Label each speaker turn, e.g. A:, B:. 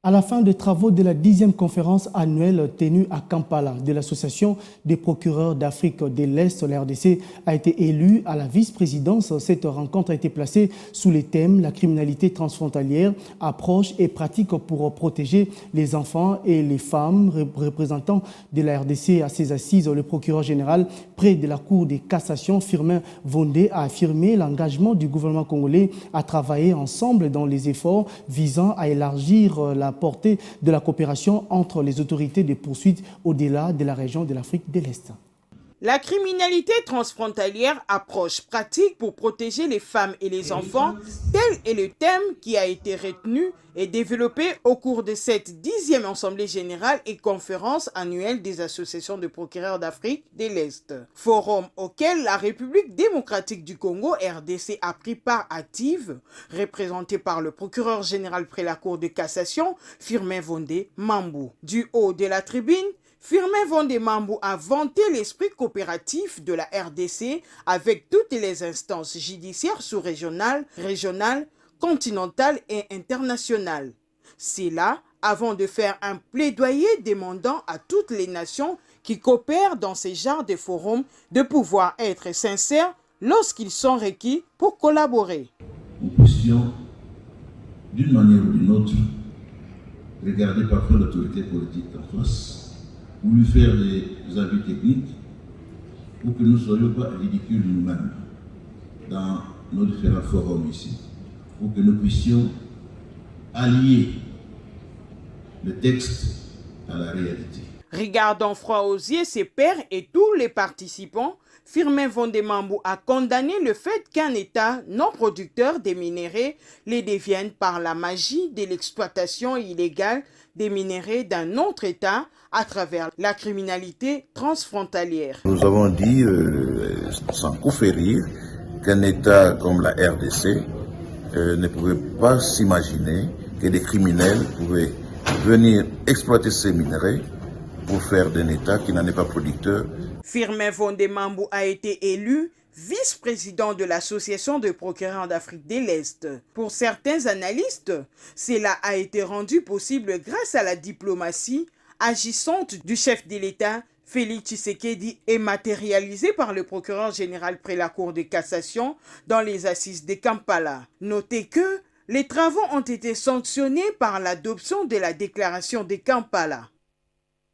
A: À la fin des travaux de la 10e conférence annuelle tenue à Kampala de l'Association des procureurs d'Afrique de l'Est, la RDC a été élue à la vice-présidence. Cette rencontre a été placée sous les thèmes la criminalité transfrontalière, approche et pratique pour protéger les enfants et les femmes. Représentant de la RDC à ses assises, le procureur général près de la Cour de cassation, Firmin Vondé, a affirmé l'engagement du gouvernement congolais à travailler ensemble dans les efforts visant à élargir la portée de la coopération entre les autorités de poursuite au-delà de la région de l'Afrique de l'Est.
B: La criminalité transfrontalière, approche pratique pour protéger les femmes et les enfants, tel est le thème qui a été retenu et développé au cours de cette 10e Assemblée générale et conférence annuelle des associations de procureurs d'Afrique de l'Est. Forum auquel la République démocratique du Congo, RDC, a pris part active, représenté par le procureur général près la Cour de cassation, Firmin Vondé Mambou. Du haut de la tribune, Firmin Vondé Mambou a vanté l'esprit coopératif de la RDC avec toutes les instances judiciaires sous-régionales, régionales, continentales et internationales. C'est là, avant de faire un plaidoyer demandant à toutes les nations qui coopèrent dans ces genres de forums de pouvoir être sincères lorsqu'ils sont requis pour collaborer.
C: Nous puissions, d'une manière ou d'une autre, regarder parfois l'autorité politique en face, ou lui faire des avis techniques pour que nous ne soyons pas ridicules nous-mêmes dans nos différents forums ici, pour que nous puissions allier le texte à la réalité.
B: Regardant froid aux yeux ses pairs et tous les participants, Firmin Vondé Mambou a condamné le fait qu'un État non producteur des minéraux les devienne par la magie de l'exploitation illégale des minéraux d'un autre État à travers la criminalité transfrontalière.
D: Nous avons dit, sans coup férir, qu'un État comme la RDC ne pouvait pas s'imaginer que des criminels pouvaient venir exploiter ces minéraux pour faire d'un État qui n'en est pas producteur.
B: Firmin Vondé Mambou a été élu vice-président de l'Association des procureurs d'Afrique de l'Est. Pour certains analystes, cela a été rendu possible grâce à la diplomatie agissante du chef de l'État, Félix Tshisekedi, est matérialisé par le procureur général près la Cour de cassation dans les assises de Kampala. Notez que les travaux ont été sanctionnés par l'adoption de la déclaration de Kampala.